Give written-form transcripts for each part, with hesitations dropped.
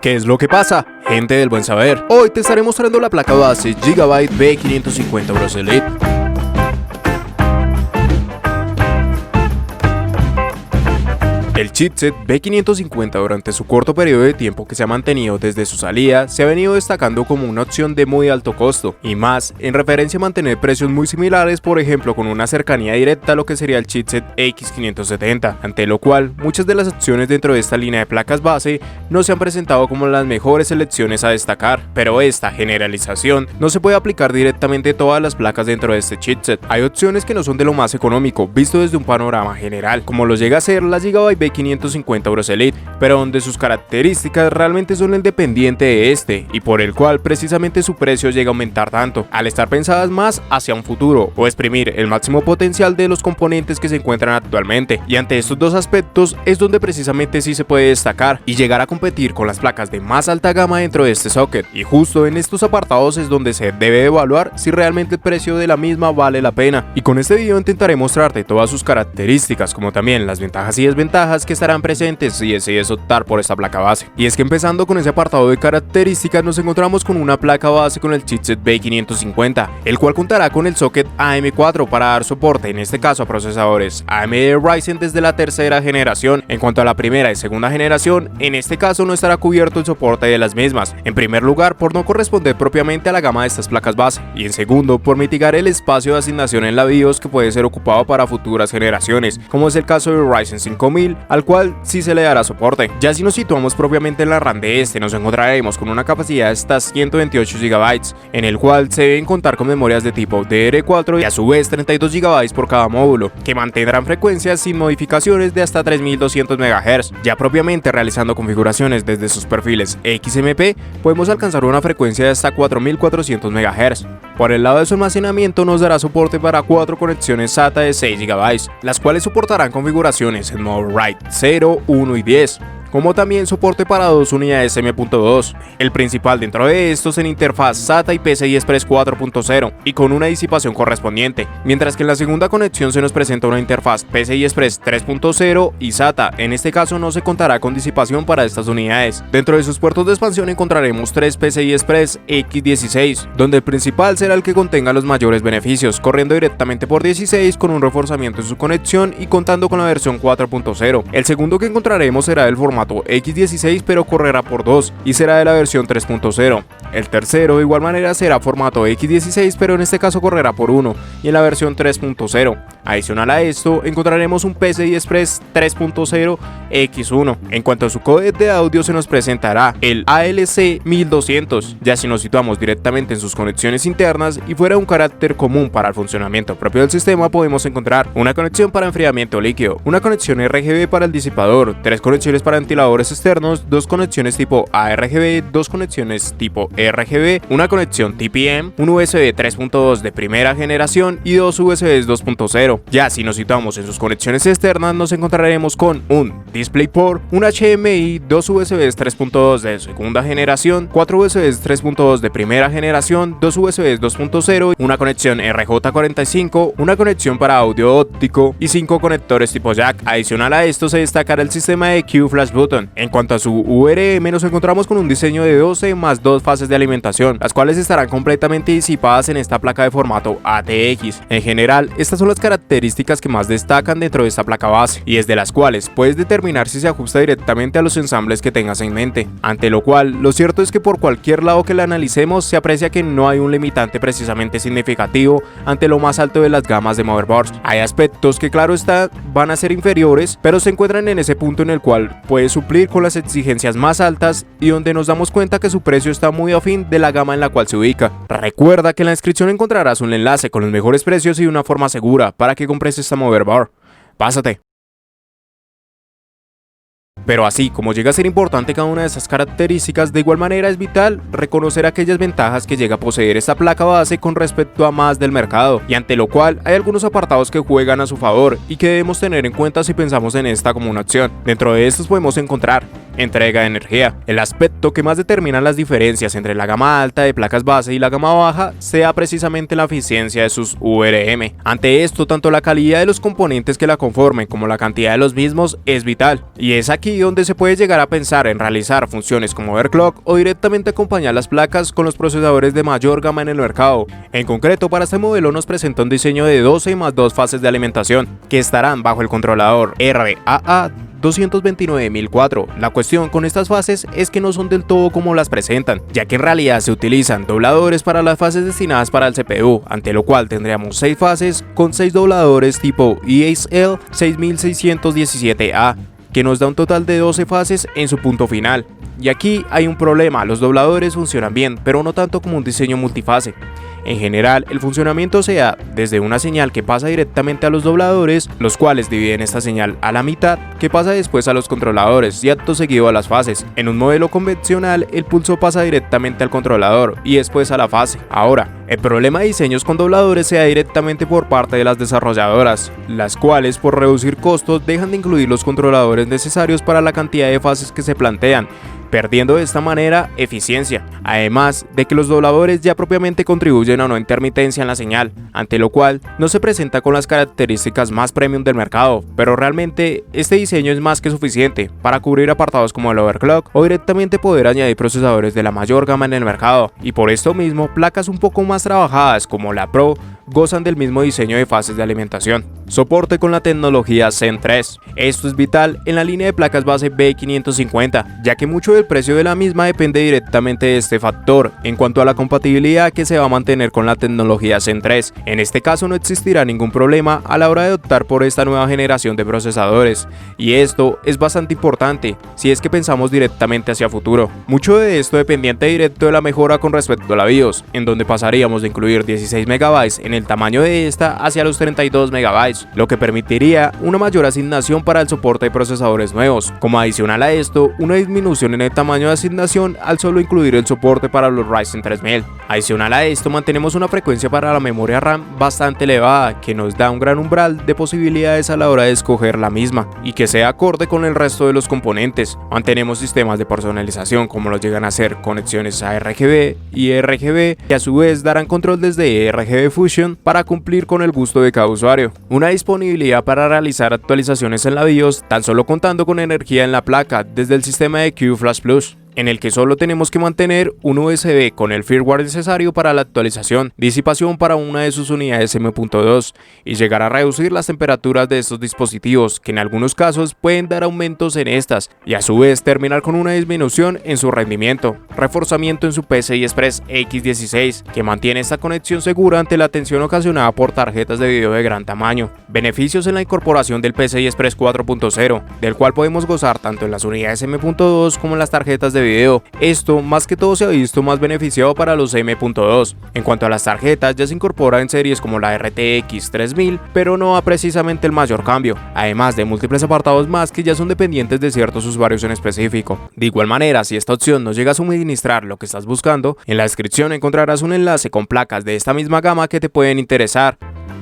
¿Qué es lo que pasa? Gente del buen saber. Hoy te estaré mostrando la placa base Gigabyte B550 Bros Elite. El chipset B550 durante su corto periodo de tiempo que se ha mantenido desde su salida se ha venido destacando como una opción de muy alto costo, y más en referencia a mantener precios muy similares, por ejemplo con una cercanía directa a lo que sería el chipset X570, ante lo cual muchas de las opciones dentro de esta línea de placas base no se han presentado como las mejores selecciones a destacar, pero esta generalización no se puede aplicar directamente a todas las placas dentro de este chipset. Hay opciones que no son de lo más económico visto desde un panorama general, como lo llega a ser la Gigabyte B550 Bros Elite, pero donde sus características realmente son el dependiente de este, y por el cual precisamente su precio llega a aumentar tanto, al estar pensadas más hacia un futuro o exprimir el máximo potencial de los componentes que se encuentran actualmente. Y ante estos dos aspectos es donde precisamente sí se puede destacar y llegar a competir con las placas de más alta gama dentro de este socket, y justo en estos apartados es donde se debe evaluar si realmente el precio de la misma vale la pena. Y con este video intentaré mostrarte todas sus características, como también las ventajas y desventajas que estarán presentes si decides optar por esta placa base. Y es que empezando con ese apartado de características nos encontramos con una placa base con el chipset B550, el cual contará con el socket AM4 para dar soporte en este caso a procesadores AMD Ryzen desde la tercera generación. En cuanto a la primera y segunda generación, en este caso no estará cubierto el soporte de las mismas, en primer lugar por no corresponder propiamente a la gama de estas placas base, y en segundo por mitigar el espacio de asignación en la BIOS que puede ser ocupado para futuras generaciones, como es el caso de Ryzen 5000, al cual sí se le dará soporte. Ya si nos situamos propiamente en la RAM de este, nos encontraremos con una capacidad de hasta 128 GB, en el cual se deben contar con memorias de tipo DDR4 y a su vez 32 GB por cada módulo, que mantendrán frecuencias sin modificaciones de hasta 3200 MHz. Ya propiamente realizando configuraciones desde sus perfiles XMP, podemos alcanzar una frecuencia de hasta 4400 MHz. Por el lado de su almacenamiento nos dará soporte para 4 conexiones SATA de 6 GB, las cuales soportarán configuraciones en modo RAID 0, 1 y 10. Como también soporte para 2 unidades M.2, el principal dentro de estos en interfaz SATA y PCI Express 4.0 y con una disipación correspondiente, mientras que en la segunda conexión se nos presenta una interfaz PCI Express 3.0 y SATA. En este caso no se contará con disipación para estas unidades. Dentro de sus puertos de expansión encontraremos 3 PCI Express X16, donde el principal será el que contenga los mayores beneficios, corriendo directamente por 16 con un reforzamiento en su conexión y contando con la versión 4.0. El segundo que encontraremos será el formato X16 pero correrá por 2 y será de la versión 3.0. El tercero de igual manera será formato X16 pero en este caso correrá por 1 y en la versión 3.0. Adicional a esto encontraremos un PCI Express 3.0 X1. En cuanto a su códec de audio se nos presentará el ALC 1200, ya si nos situamos directamente en sus conexiones internas y fuera un carácter común para el funcionamiento propio del sistema podemos encontrar una conexión para enfriamiento líquido, una conexión RGB para el disipador, 3 conexiones para ventiladores externos, 2 conexiones tipo ARGB, 2 conexiones tipo RGB, una conexión TPM, un USB 3.2 de primera generación y 2 USBs 2.0. Ya si nos situamos en sus conexiones externas nos encontraremos con un DisplayPort, un HDMI, 2 USBs 3.2 de segunda generación, 4 USBs 3.2 de primera generación, 2 USBs 2.0, una conexión RJ45, una conexión para audio óptico y 5 conectores tipo jack. Adicional a esto se destacará el sistema de Q Flash Button. En cuanto a su URM nos encontramos con un diseño de 12 más 2 fases de alimentación, las cuales estarán completamente disipadas en esta placa de formato ATX. En general, estas son las características que más destacan dentro de esta placa base y desde las cuales puedes determinar si se ajusta directamente a los ensambles que tengas en mente, ante lo cual lo cierto es que por cualquier lado que la analicemos se aprecia que no hay un limitante precisamente significativo ante lo más alto de las gamas de motherboards. Hay aspectos que claro está van a ser inferiores, pero se encuentran en ese punto en el cual puede suplir con las exigencias más altas y donde nos damos cuenta que su precio está muy afín de la gama en la cual se ubica. Recuerda que en la descripción encontrarás un enlace con los mejores precios y de una forma segura para que compres esta motherboard. Pásate. Pero así como llega a ser importante cada una de esas características, de igual manera es vital reconocer aquellas ventajas que llega a poseer esta placa base con respecto a más del mercado, y ante lo cual hay algunos apartados que juegan a su favor y que debemos tener en cuenta si pensamos en esta como una opción. Dentro de estos podemos encontrar entrega de energía. El aspecto que más determina las diferencias entre la gama alta de placas base y la gama baja sea precisamente la eficiencia de sus VRM. Ante esto, tanto la calidad de los componentes que la conformen como la cantidad de los mismos es vital, y es aquí donde se puede llegar a pensar en realizar funciones como overclock o directamente acompañar las placas con los procesadores de mayor gama en el mercado. En concreto, para este modelo nos presenta un diseño de 12 más 2 fases de alimentación que estarán bajo el controlador RAA 229004. La cuestión con estas fases es que no son del todo como las presentan, ya que en realidad se utilizan dobladores para las fases destinadas para el CPU, ante lo cual tendríamos 6 fases con 6 dobladores tipo ESL 6617A, que nos da un total de 12 fases en su punto final. Y aquí hay un problema: los dobladores funcionan bien, pero no tanto como un diseño multifase. En general, el funcionamiento se da desde una señal que pasa directamente a los dobladores, los cuales dividen esta señal a la mitad, que pasa después a los controladores y acto seguido a las fases. En un modelo convencional, el pulso pasa directamente al controlador y después a la fase. Ahora, el problema de diseños con dobladores se da directamente por parte de las desarrolladoras, las cuales por reducir costos dejan de incluir los controladores necesarios para la cantidad de fases que se plantean, perdiendo de esta manera eficiencia, además de que los dobladores ya propiamente contribuyen a una intermitencia en la señal, ante lo cual no se presenta con las características más premium del mercado, pero realmente este diseño es más que suficiente para cubrir apartados como el overclock o directamente poder añadir procesadores de la mayor gama en el mercado, y por esto mismo placas un poco más trabajadas como la Pro gozan del mismo diseño de fases de alimentación. Soporte con la tecnología Zen 3. Esto es vital en la línea de placas base B550, ya que mucho del precio de la misma depende directamente de este factor en cuanto a la compatibilidad que se va a mantener con la tecnología Zen 3. En este caso no existirá ningún problema a la hora de optar por esta nueva generación de procesadores, y esto es bastante importante si es que pensamos directamente hacia futuro. Mucho de esto dependiente directo de la mejora con respecto a la BIOS, en donde pasaríamos de incluir 16 MB en el tamaño de esta hacia los 32 MB, lo que permitiría una mayor asignación para el soporte de procesadores nuevos. Como adicional a esto, una disminución en el tamaño de asignación al solo incluir el soporte para los Ryzen 3000. Adicional a esto, mantenemos una frecuencia para la memoria RAM bastante elevada, que nos da un gran umbral de posibilidades a la hora de escoger la misma y que sea acorde con el resto de los componentes. Mantenemos sistemas de personalización como lo llegan a ser conexiones a RGB y RGB, que a su vez darán control desde RGB Fusion para cumplir con el gusto de cada usuario. Una disponibilidad para realizar actualizaciones en la BIOS tan solo contando con energía en la placa desde el sistema de QFlash Plus, en el que solo tenemos que mantener un USB con el firmware necesario para la actualización, disipación para una de sus unidades M.2 y llegar a reducir las temperaturas de estos dispositivos, que en algunos casos pueden dar aumentos en estas, y a su vez terminar con una disminución en su rendimiento. Reforzamiento en su PCI Express X16, que mantiene esta conexión segura ante la tensión ocasionada por tarjetas de video de gran tamaño. Beneficios en la incorporación del PCI Express 4.0, del cual podemos gozar tanto en las unidades M.2 como en las tarjetas de video. Esto más que todo se ha visto más beneficiado para los M.2. En cuanto a las tarjetas, ya se incorpora en series como la RTX 3000, pero no ha precisamente el mayor cambio, además de múltiples apartados más que ya son dependientes de ciertos usuarios en específico. De igual manera, si esta opción no llega a suministrar lo que estás buscando, en la descripción encontrarás un enlace con placas de esta misma gama que te pueden interesar.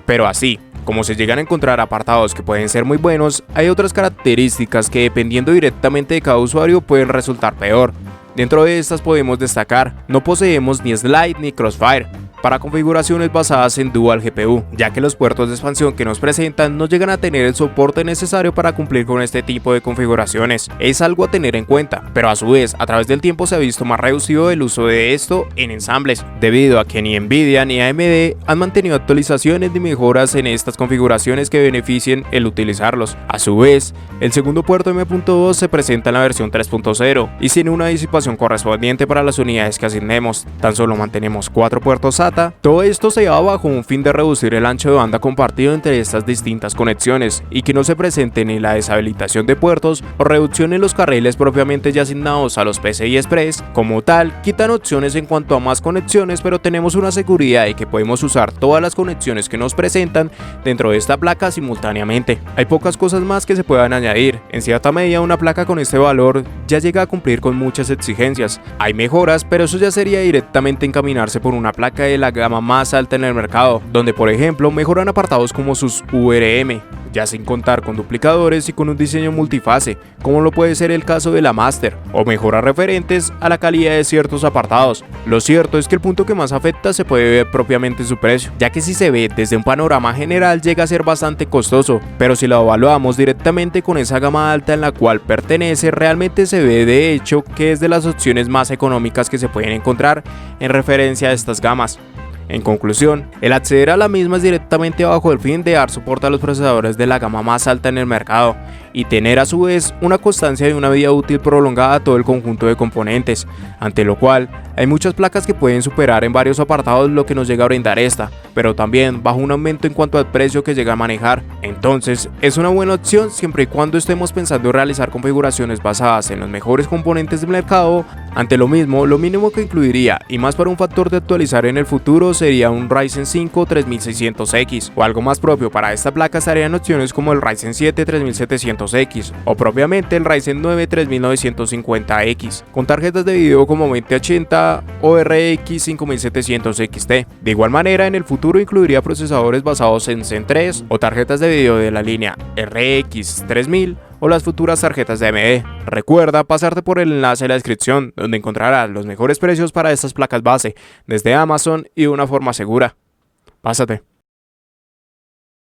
Pero así como se llegan a encontrar apartados que pueden ser muy buenos, hay otras características que dependiendo directamente de cada usuario pueden resultar peor. Dentro de estas podemos destacar: no poseemos ni Slide ni Crossfire para configuraciones basadas en Dual GPU, ya que los puertos de expansión que nos presentan no llegan a tener el soporte necesario para cumplir con este tipo de configuraciones. Es algo a tener en cuenta, pero a su vez a través del tiempo se ha visto más reducido el uso de esto en ensambles, debido a que ni Nvidia ni AMD han mantenido actualizaciones ni mejoras en estas configuraciones que beneficien el utilizarlos. A su vez, el segundo puerto M.2 se presenta en la versión 3.0 y sin una disipación correspondiente para las unidades que asignemos. Tan solo mantenemos 4 puertos SATA. Todo esto se lleva bajo un fin de reducir el ancho de banda compartido entre estas distintas conexiones y que no se presente ni la deshabilitación de puertos o reducción en los carriles propiamente ya asignados a los PCI Express. Como tal, quitan opciones en cuanto a más conexiones, pero tenemos una seguridad de que podemos usar todas las conexiones que nos presentan dentro de esta placa simultáneamente. Hay pocas cosas más que se puedan añadir. En cierta medida, una placa con este valor ya llega a cumplir con muchas exigencias. Hay mejoras, pero eso ya sería directamente encaminarse por una placa de la gama más alta en el mercado, donde por ejemplo mejoran apartados como sus VRM, ya sin contar con duplicadores y con un diseño multifase, como lo puede ser el caso de la Master, o mejoras referentes a la calidad de ciertos apartados. Lo cierto es que el punto que más afecta se puede ver propiamente en su precio, ya que si se ve desde un panorama general llega a ser bastante costoso, pero si lo evaluamos directamente con esa gama alta en la cual pertenece, realmente se ve de hecho que es de las opciones más económicas que se pueden encontrar en referencia a estas gamas. En conclusión, el acceder a la misma es directamente bajo el fin de dar soporte a los procesadores de la gama más alta en el mercado y tener a su vez una constancia de una vida útil prolongada a todo el conjunto de componentes, ante lo cual hay muchas placas que pueden superar en varios apartados lo que nos llega a brindar esta, pero también bajo un aumento en cuanto al precio que llega a manejar. Entonces es una buena opción siempre y cuando estemos pensando en realizar configuraciones basadas en los mejores componentes del mercado. Ante lo mismo, lo mínimo que incluiría, y más para un factor de actualizar en el futuro, sería un Ryzen 5 3600X, o algo más propio para esta placa estarían opciones como el Ryzen 7 3700X o propiamente el Ryzen 9 3950X, con tarjetas de video como 2080 o RX 5700 XT. De igual manera, en el futuro incluiría procesadores basados en Zen 3 o tarjetas de video de la línea RX 3000 o las futuras tarjetas de AMD. Recuerda pasarte por el enlace en la descripción, donde encontrarás los mejores precios para estas placas base desde Amazon y de una forma segura. Pásate.